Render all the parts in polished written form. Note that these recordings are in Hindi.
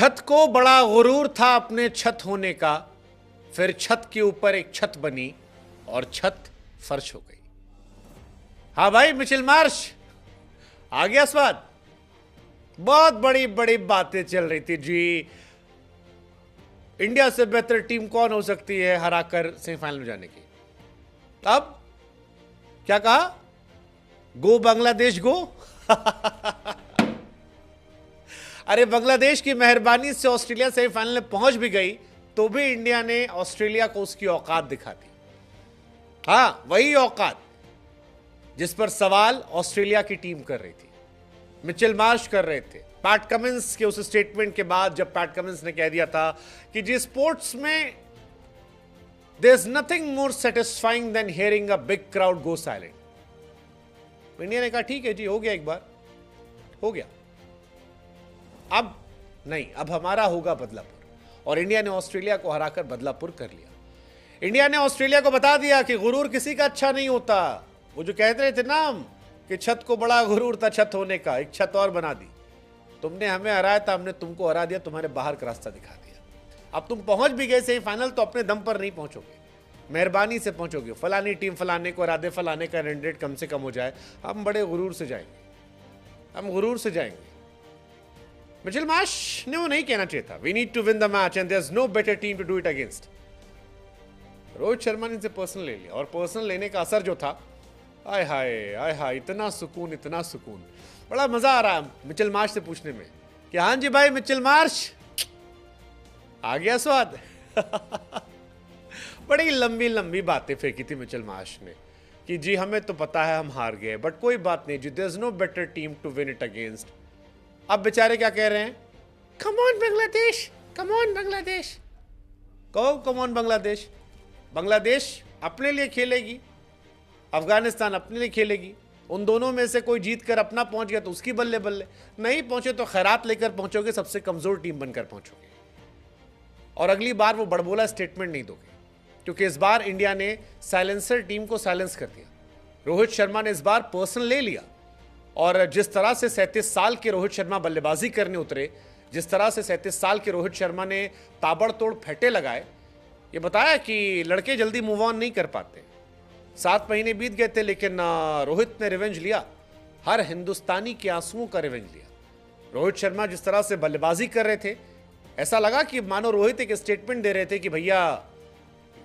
छत को बड़ा गुरूर था अपने छत होने का, फिर छत के ऊपर एक छत बनी और छत फर्श हो गई। हाँ भाई मिचेल मार्श आ गया स्वाद। बहुत बड़ी बड़ी बातें चल रही थी जी। इंडिया से बेहतर टीम कौन हो सकती है हराकर सेमीफाइनल में जाने की। अब क्या कहा? गो बांग्लादेश गो। अरे बांग्लादेश की मेहरबानी से ऑस्ट्रेलिया सेमीफाइनल में पहुंच भी गई तो भी इंडिया ने ऑस्ट्रेलिया को उसकी औकात दिखा दी। हाँ, वही औकात जिस पर सवाल ऑस्ट्रेलिया की टीम कर रही थी, मिचेल मार्श कर रहे थे। पैट कमिंस के उस स्टेटमेंट के बाद जब पैट कमिंस ने कह दिया था कि जी स्पोर्ट्स में there is nothing more satisfying than hearing a big crowd go silent, India ने कहा ठीक है जी, हो गया, एक बार हो गया, अब नहीं, अब हमारा होगा बदलापुर। और इंडिया ने ऑस्ट्रेलिया को हराकर बदलापुर कर लिया। इंडिया ने ऑस्ट्रेलिया को बता दिया कि गुरूर किसी का अच्छा नहीं होता। वो जो कहते रहे थे ना कि छत को बड़ा गुरूर था छत होने का, एक छत और बना दी। तुमने हमें हराया था, हमने तुमको हरा दिया, तुम्हारे बाहर का रास्ता दिखा दिया। अब तुम पहुंच भी गए सेमीफाइनल तो अपने दम पर नहीं पहुंचोगे, मेहरबानी से पहुंचोगे। फलानी टीम फलाने को हरा दे, फलाने का रन रेट कम से कम हो जाए, हम बड़े गुरूर से जाएंगे, हम गुरूर से जाएंगे। मिचेल मार्श ने वो नहीं कहना चाहिए था। We need to win the match and there is no better team to do it against. Rohit Sharma ने इसे पर्सनल ले लिया और पर्सनल लेने का असर जो था, आय हाय आय हाय, इतना सुकून, इतना सुकून। बड़ा मजा आ रहा है मिचेल मार्श से पूछने में कि हाँ जी भाई मिचेल मार्श आ गया स्वाद। बड़ी लंबी लंबी बातें फेंकी थी मिचेल मार्श ने कि जी हमें तो पता है हम हार गए, बट कोई बात नहीं जी, there is no better team to win it against. अब बेचारे क्या कह रहे हैं? Come on Bangladesh, come on Bangladesh. कहो कम ऑन बांग्लादेश। बांग्लादेश अपने लिए खेलेगी, अफगानिस्तान अपने लिए खेलेगी। उन दोनों में से कोई जीत कर अपना पहुंच गया तो उसकी बल्ले बल्ले, नहीं पहुंचे तो खैरात लेकर पहुंचोगे, सबसे कमजोर टीम बनकर पहुंचोगे। और अगली बार वो बड़बोला स्टेटमेंट नहीं दोगे, क्योंकि इस बार इंडिया ने साइलेंसर टीम को साइलेंस कर दिया। रोहित शर्मा ने इस बार पर्सनल ले लिया और जिस तरह से 37 साल के रोहित शर्मा बल्लेबाजी करने उतरे, जिस तरह से 37 साल के रोहित शर्मा ने ताबड़तोड़ फेंटे लगाए, ये बताया कि लड़के जल्दी मूव ऑन नहीं कर पाते। 7 महीने बीत गए थे लेकिन रोहित ने रिवेंज लिया, हर हिंदुस्तानी के आंसुओं का रिवेंज लिया। रोहित शर्मा जिस तरह से बल्लेबाजी कर रहे थे, ऐसा लगा कि मानो रोहित एक स्टेटमेंट दे रहे थे कि भैया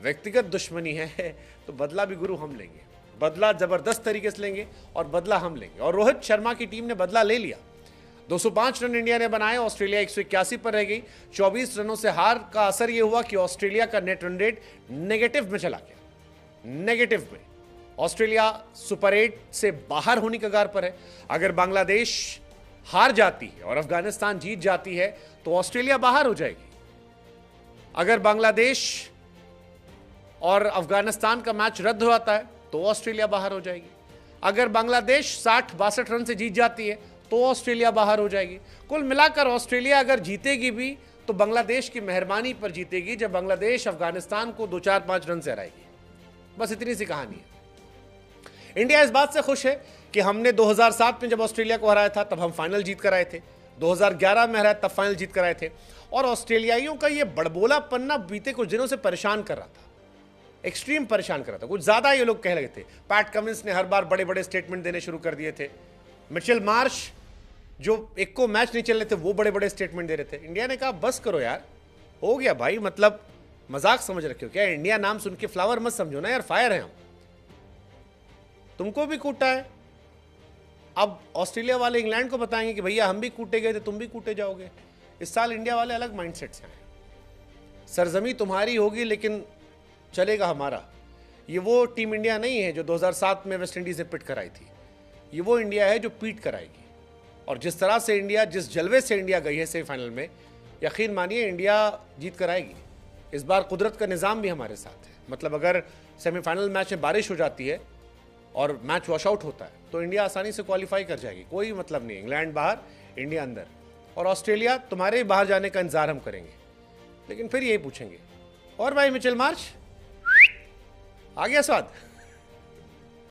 व्यक्तिगत दुश्मनी है तो बदला भी गुरु हम लेंगे, बदला जबरदस्त तरीके से लेंगे और बदला हम लेंगे। और रोहित शर्मा की टीम ने बदला ले लिया। 205 रन इंडिया ने बनाए, ऑस्ट्रेलिया 181 पर रह गई। 24 रनों से हार का असर यह हुआ कि ऑस्ट्रेलिया का नेट रन रेट नेगेटिव में चला गया, नेगेटिव में। ऑस्ट्रेलिया सुपर 8 से बाहर होने के कगार पर है। अगर बांग्लादेश हार जाती है और अफगानिस्तान जीत जाती है तो ऑस्ट्रेलिया बाहर हो जाएगी। अगर बांग्लादेश और अफगानिस्तान का मैच रद्द हो जाता है तो ऑस्ट्रेलिया बाहर हो जाएगी। अगर बांग्लादेश 60-62 रन से जीत जाती है तो ऑस्ट्रेलिया बाहर हो जाएगी। कुल मिलाकर ऑस्ट्रेलिया अगर जीतेगी भी तो बांग्लादेश की मेहरबानी पर जीतेगी, जब बांग्लादेश अफगानिस्तान को 2-4-5 रन से हराएगी। बस इतनी सी कहानी है। इंडिया इस बात से खुश है कि हमने 2007 में जब ऑस्ट्रेलिया को हराया था तब हम फाइनल जीत कर आए थे, 2011 में हराया तब फाइनल जीत कर आए थे। और ऑस्ट्रेलियाइयों का ये बड़बोला पन्ना बीते कुछ दिनों से परेशान कर रहा था, एक्सट्रीम परेशान कर रहा था। कुछ ज्यादा ये लोग कह रहे थे। पैट कमिंस ने हर बार बड़े बड़े स्टेटमेंट देने शुरू कर दिए थे। मिचेल मार्श जो एक को मैच नहीं चल रहे थे वो बड़े बड़े स्टेटमेंट दे रहे थे। इंडिया ने कहा बस करो यार, हो गया भाई, मतलब मजाक समझ रखे हो क्या? इंडिया नाम सुन के फ्लावर मत समझो ना यार, फायर है हम, तुमको भी कूटा है। अब ऑस्ट्रेलिया वाले इंग्लैंड को बताएंगे कि भैया हम भी कूटे गए थे, तुम भी कूटे जाओगे। इस साल इंडिया वाले अलग माइंडसेट से हैं। सरजमी तुम्हारी होगी लेकिन चलेगा हमारा। ये वो टीम इंडिया नहीं है जो 2007 में वेस्ट इंडीज से पिट कराई थी। ये वो इंडिया है जो पीट कराएगी। और जिस तरह से इंडिया, जिस जलवे से इंडिया गई है सेमीफाइनल में, यकीन मानिए इंडिया जीत कर आएगी। इस बार कुदरत का निज़ाम भी हमारे साथ है। मतलब अगर सेमीफाइनल मैच में बारिश हो जाती है और मैच वॉश आउट होता है तो इंडिया आसानी से क्वालिफाई कर जाएगी, कोई मतलब नहीं। इंग्लैंड बाहर, इंडिया अंदर। और ऑस्ट्रेलिया तुम्हारे बाहर जाने का इंतजार हम करेंगे, लेकिन फिर यही पूछेंगे और भाई मिचेल मार्श आ गया स्वाद।